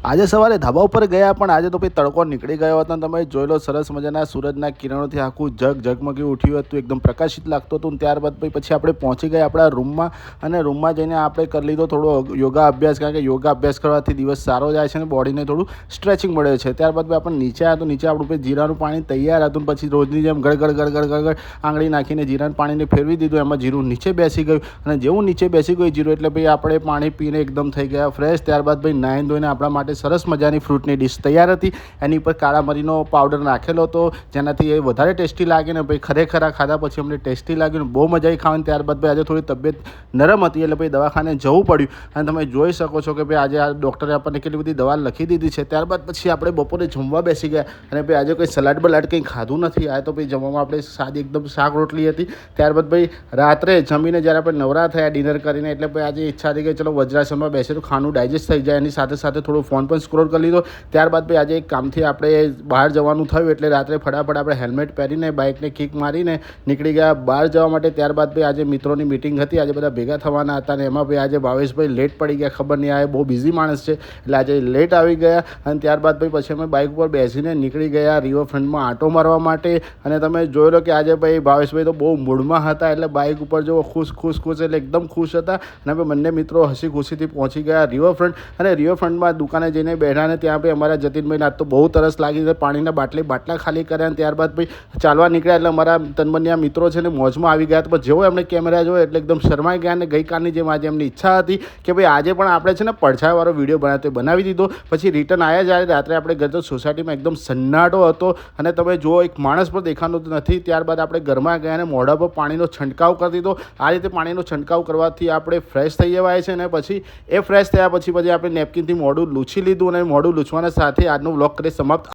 આજે સવારે ધાબા ઉપર ગયા પણ આજે તો ભાઈ તડકો નીકળી ગયો હતો અને તમે જોઈ લો સરસ મજાના સૂરજના કિરણોથી આખું ઝગમગી ઉઠ્યું હતું, એકદમ પ્રકાશિત લાગતું હતું. ત્યારબાદ ભાઈ પછી આપણે પહોંચી ગયા આપણા રૂમમાં અને રૂમમાં જઈને આપણે કરી લીધો થોડો યોગા અભ્યાસ, કારણ કે યોગા અભ્યાસ કરવાથી દિવસ સારો જાય છે અને બોડીને થોડું સ્ટ્રેચિંગ મળે છે. ત્યારબાદ ભાઈ આપણે નીચે આવ્યા તો નીચે આપણું ભાઈ જીરાનું પાણી તૈયાર હતું. પછી રોજની જેમ ગળગળ આંગળી નાખીને જીરાનું પાણીને ફેરવી દીધું. એમાં જીરું નીચે બેસી ગયું અને જેવું નીચે બેસી ગયું જીરું એટલે ભાઈ આપણે પાણી પીને એકદમ થઈ ગયા ફ્રેશ. ત્યારબાદ ભાઈ નાહીને ધોઈને આપણા માટે સરસ મજાની ફ્રૂટની ડીશ તૈયાર હતી. એની ઉપર કાળા મરીનો પાવડર નાખેલો હતો જેનાથી એ વધારે ટેસ્ટી લાગે ને ભાઈ ખરેખર આ ખાધા પછી અમને ટેસ્ટી લાગ્યું ને બહુ મજા આવી ખાવાની. ત્યારબાદ ભાઈ આજે થોડી તબિયત નરમ હતી એટલે ભાઈ દવાખાને જવું પડ્યું અને તમે જોઈ શકો છો કે ભાઈ આજે આ ડૉક્ટરે આપણને કેટલી બધી દવા લખી દીધી છે. ત્યારબાદ પછી આપણે બપોરે જમવા બેસી ગયા અને ભાઈ આજે કંઈ સલાડ બલાડ કંઈ ખાધું નથી. આ તો ભાઈ જમવામાં આપણે સાદી એકદમ શાક રોટલી હતી. ત્યારબાદ ભાઈ રાત્રે જમીને જ્યારે આપણે નવરા થયા ડિનર કરીને એટલે ભાઈ આજે ઈચ્છા હતી કે ચલો વજ્રાસનમાં બેસીએ તો ખાવાનું ડાયજેસ્ટ થઈ જાય. એની સાથે સાથે થોડો ફોન પણ સ્ક્રોલ કરી લીધો. ત્યારબાદ ભાઈ આજે એક કામથી આપણે બહાર જવાનું થયું એટલે રાત્રે ફટાફટ આપણે હેલ્મેટ પહેરીને બાઇકને કિક મારીને નીકળી ગયા બહાર જવા માટે. ત્યારબાદ ભાઈ આજે મિત્રોની મિટિંગ હતી, આજે બધા ભેગા થવાના હતા અને એમાં ભાઈ આજે ભાવેશભાઈ લેટ પડી ગયા. ખબર નહીં, આ બહુ બિઝી માણસ છે એટલે આજે લેટ આવી ગયા. અને ત્યારબાદ ભાઈ પછી અમે બાઇક ઉપર બેસીને નીકળી ગયા રિવરફ્રન્ટમાં આંટો મારવા માટે. અને તમે જોઈ લો કે આજે ભાઈ ભાવેશભાઈ તો બહુ મૂડમાં હતા એટલે બાઇક ઉપર જો ખુશ એટલે એકદમ ખુશ હતા. અને અમે બંને મિત્રો હસી ખુશીથી પહોંચી ગયા રિવરફ્રન્ટ. અને રિવરફ્રન્ટમાં દુકાને જઈને બેઠા ને ત્યાં ભાઈ અમારા જતીનભાઈને આજ તો બહુ તરસ લાગી છે, પાણીના બાટલા ખાલી કર્યા. અને ત્યારબાદ ભાઈ ચાલવા નીકળ્યા એટલે અમારા તનબનિયા મિત્રો છે ને મોજમાં આવી ગયા. તો જેવો એમને કેમેરા જોયો એટલે એકદમ શરમાઈ ગયા. અને ગઈકાલની જેમ આજે એમની ઈચ્છા હતી કે ભાઈ આજે પણ આપણે છે ને પડછાયાવાળો વિડીયો બનાવી દીધો. પછી રિટર્ન આવ્યા જ્યારે રાત્રે આપણે ગયા તો સોસાયટીમાં એકદમ સન્નાટો હતો અને તમે જુઓ એક માણસ પણ દેખાતો નથી. ત્યારબાદ આપણે ઘરમાં ગયા અને મોઢા પર પાણીનો છંટકાવ કરી દીધો. આ રીતે પાણીનો છંટકાવ કરવાથી આપણે ફ્રેશ થઈ જવાય છે. અને પછી એ ફ્રેશ થયા પછી આપણે નેપકિનથી મોઢું લૂછી લીધું અને મોઢું લૂછવાના સાથે આજનો વ્લોગ કરી સમાપ્ત.